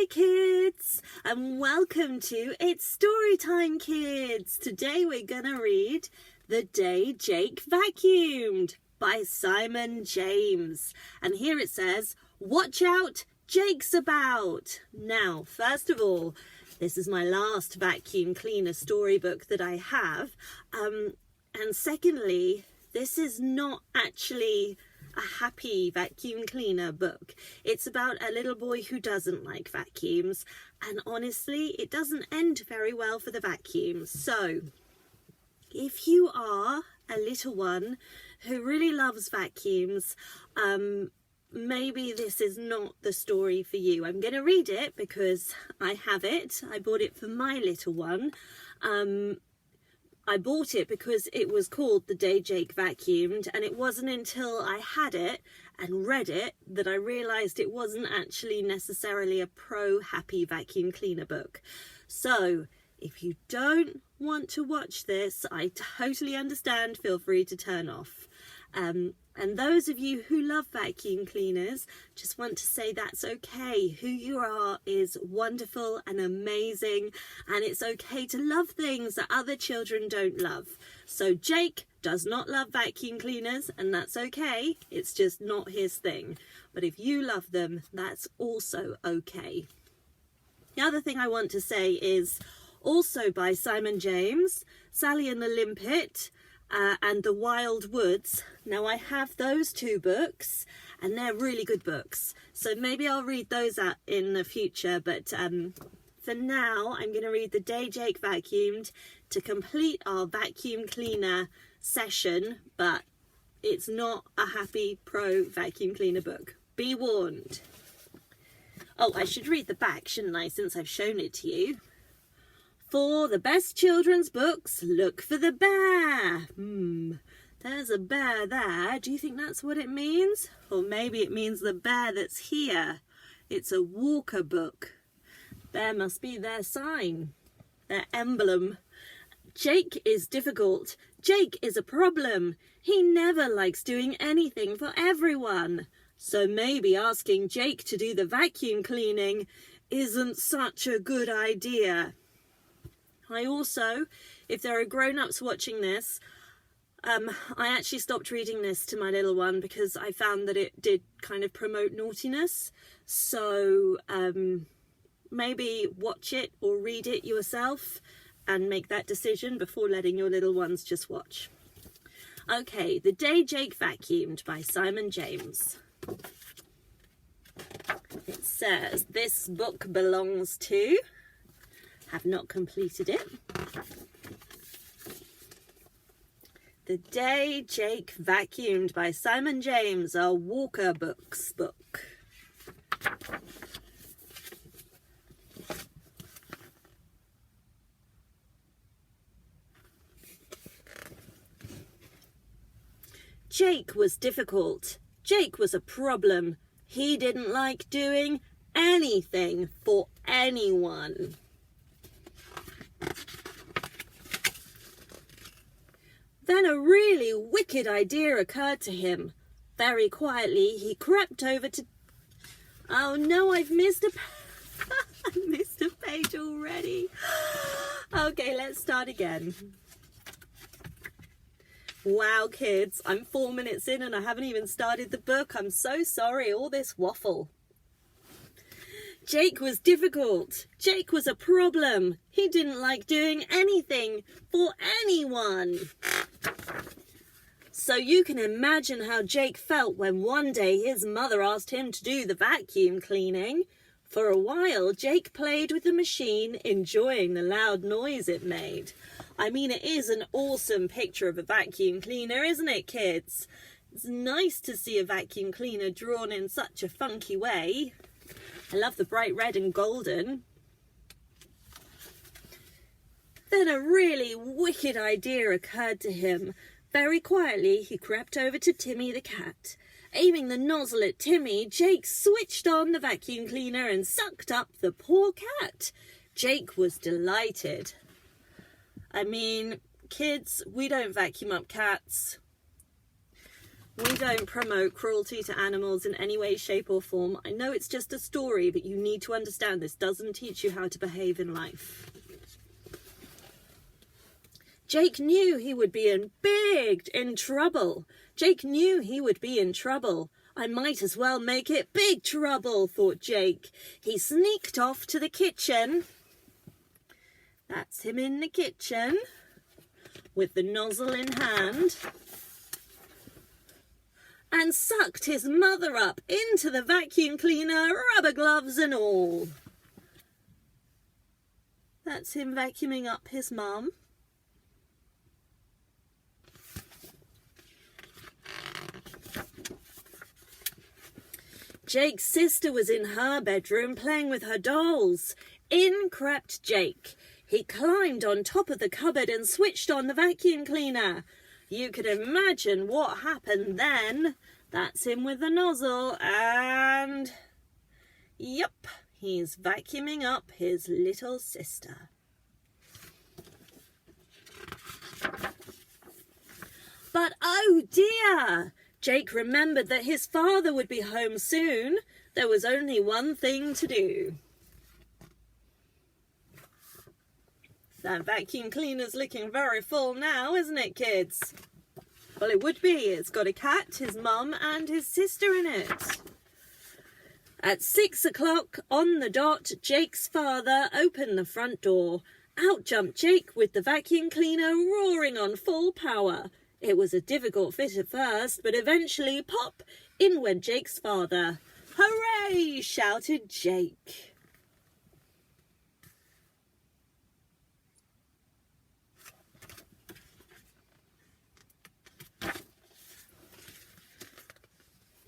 Hi kids, and welcome to It's Story Time Kids. Today we're gonna read The Day Jake Vacuumed by Simon James. And here it says, watch out, Jake's about. Now, first of all, this is my last vacuum cleaner storybook that I have. And secondly, this is not actually a happy vacuum cleaner book. It's about a little boy who doesn't like vacuums, and honestly it doesn't end very well for the vacuums. So if you are a little one who really loves vacuums, maybe this is not the story for you. I'm going to read it because I have it. I bought it for my little one. I bought it because it was called The Day Jake Vacuumed, and it wasn't until I had it and read it that I realised it wasn't actually necessarily a pro-happy vacuum cleaner book. So if you don't want to watch this, I totally understand. Feel free to turn off. And those of you who love vacuum cleaners, just want to say that's okay. Who you are is wonderful and amazing, and it's okay to love things that other children don't love. So Jake does not love vacuum cleaners, and that's okay. It's just not his thing. But if you love them, that's also okay. The other thing I want to say is also by Simon James, Sally and the Limpet, and The Wild Woods. Now I have those two books and they're really good books, so maybe I'll read those out in the future, but for now I'm going to read The Day Jake Vacuumed to complete our vacuum cleaner session, but it's not a happy pro vacuum cleaner book. Be warned. Oh, I should read the back, shouldn't I, since I've shown it to you. For the best children's books, look for the bear. There's a bear there. Do you think that's what it means? Or maybe it means the bear that's here. It's a Walker book. There must be their sign, their emblem. Jake is difficult. Jake is a problem. He never likes doing anything for everyone. So maybe asking Jake to do the vacuum cleaning isn't such a good idea. I also, if there are grown-ups watching this, I actually stopped reading this to my little one because I found that it did kind of promote naughtiness. So maybe watch it or read it yourself and make that decision before letting your little ones just watch. Okay, The Day Jake Vacuumed by Simon James. It says, this book belongs to... have not completed it. The Day Jake Vacuumed by Simon James, a Walker Books book. Jake was difficult. Jake was a problem. He didn't like doing anything for anyone. Then a really wicked idea occurred to him. Very quietly, he crept over to... Oh no, I've missed a... I missed a page already. Okay, let's start again. Wow, kids, I'm 4 minutes in and I haven't even started the book. I'm so sorry, all this waffle. Jake was difficult. Jake was a problem. He didn't like doing anything for anyone. So you can imagine how Jake felt when one day his mother asked him to do the vacuum cleaning. For a while, Jake played with the machine, enjoying the loud noise it made. I mean, it is an awesome picture of a vacuum cleaner, isn't it, kids? It's nice to see a vacuum cleaner drawn in such a funky way. I love the bright red and golden. Then a really wicked idea occurred to him. Very quietly, he crept over to Timmy the cat. Aiming the nozzle at Timmy, Jake switched on the vacuum cleaner and sucked up the poor cat. Jake was delighted. I mean, kids, we don't vacuum up cats. We don't promote cruelty to animals in any way, shape or form. I know it's just a story, but you need to understand this doesn't teach you how to behave in life. Jake knew he would be in trouble. Jake knew he would be in trouble. I might as well make it big trouble, thought Jake. He sneaked off to the kitchen. That's him in the kitchen with the nozzle in hand, and sucked his mother up into the vacuum cleaner, rubber gloves and all. That's him vacuuming up his mum. Jake's sister was in her bedroom playing with her dolls. In crept Jake. He climbed on top of the cupboard and switched on the vacuum cleaner. You could imagine what happened then. That's him with the nozzle and... Yup, he's vacuuming up his little sister. But oh dear! Jake remembered that his father would be home soon. There was only one thing to do. That vacuum cleaner's looking very full now, isn't it, kids? Well, it would be. It's got a cat, his mum, and his sister in it. At 6 o'clock on the dot, Jake's father opened the front door. Out jumped Jake with the vacuum cleaner roaring on full power. It was a difficult fit at first, but eventually, pop, in went Jake's father. Hooray! Shouted Jake.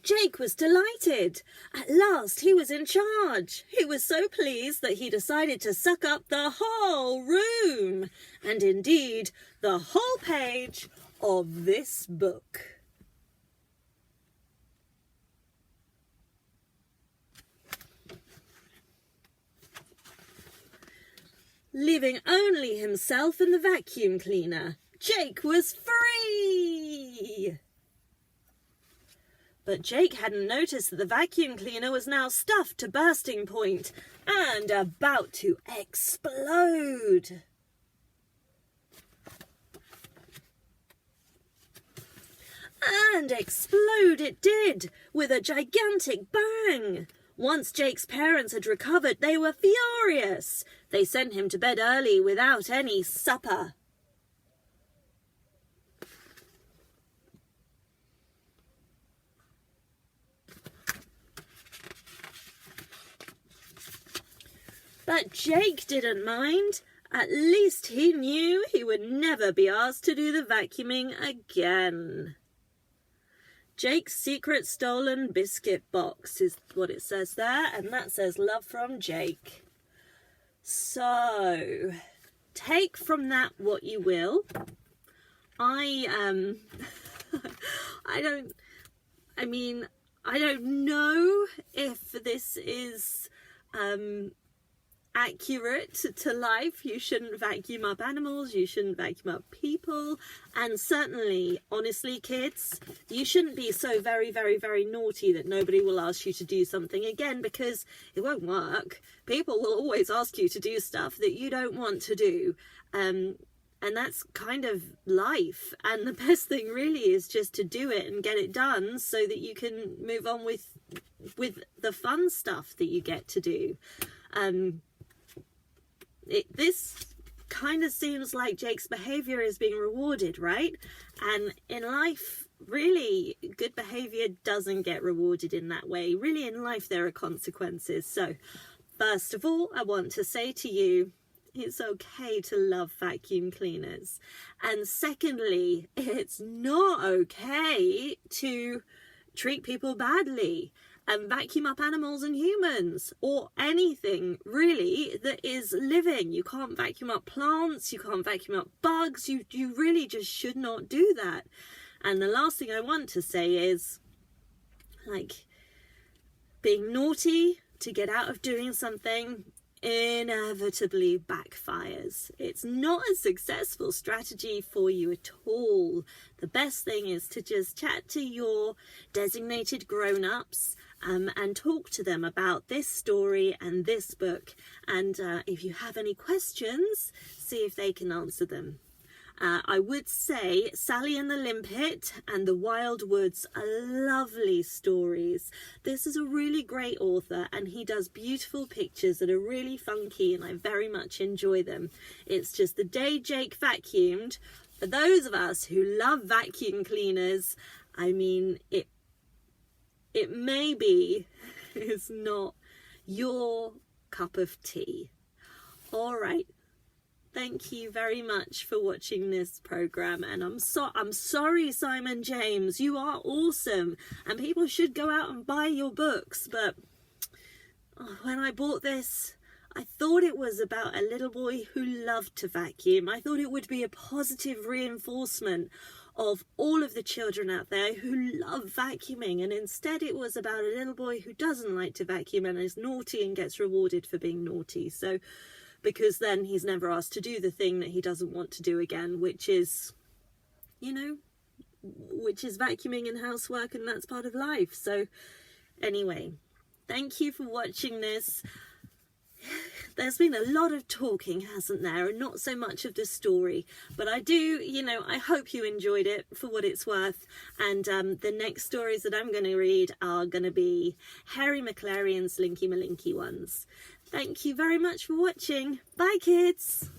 Jake was delighted. At last he was in charge. He was so pleased that he decided to suck up the whole room, and indeed the whole page of this book. Leaving only himself and the vacuum cleaner, Jake was free! But Jake hadn't noticed that the vacuum cleaner was now stuffed to bursting point and about to explode. And explode it did, with a gigantic bang. Once Jake's parents had recovered, they were furious. They sent him to bed early without any supper. But Jake didn't mind. At least he knew he would never be asked to do the vacuuming again. Jake's secret stolen biscuit box is what it says there, and that says love from Jake. So, take from that what you will. I don't know if this is accurate to life. You shouldn't vacuum up animals, you shouldn't vacuum up people, and certainly, honestly, kids, you shouldn't be so very, very, very naughty that nobody will ask you to do something again, because it won't work. People will always ask you to do stuff that you don't want to do, and that's kind of life, and the best thing really is just to do it and get it done so that you can move on with the fun stuff that you get to do. This kind of seems like Jake's behaviour is being rewarded, right? And in life, really, good behaviour doesn't get rewarded in that way. Really, in life, there are consequences. So, first of all, I want to say to you, it's okay to love vacuum cleaners. And secondly, it's not okay to treat people badly and vacuum up animals and humans, or anything really that is living. You can't vacuum up plants, you can't vacuum up bugs, you really just should not do that. And the last thing I want to say is, like, being naughty to get out of doing something inevitably backfires. It's not a successful strategy for you at all. The best thing is to just chat to your designated grown-ups and talk to them about this story and this book. And if you have any questions, see if they can answer them. I would say Sally and the Limpet and The Wild Woods are lovely stories. This is a really great author, and he does beautiful pictures that are really funky, and I very much enjoy them. It's just The Day Jake Vacuumed. For those of us who love vacuum cleaners, I mean, it maybe is not your cup of tea. All right. Thank you very much for watching this program, and I'm sorry, Simon James, you are awesome, and people should go out and buy your books. But when I bought this, I thought it was about a little boy who loved to vacuum. I thought it would be a positive reinforcement of all of the children out there who love vacuuming, and instead it was about a little boy who doesn't like to vacuum and is naughty and gets rewarded for being naughty. So because then he's never asked to do the thing that he doesn't want to do again, which is, vacuuming and housework, and that's part of life. So anyway, thank you for watching this. There's been a lot of talking, hasn't there, and not so much of the story, but I hope you enjoyed it for what it's worth. And the next stories that I'm going to read are going to be Harry McLarian's Linky Malinky ones. Thank you very much for watching. Bye, kids.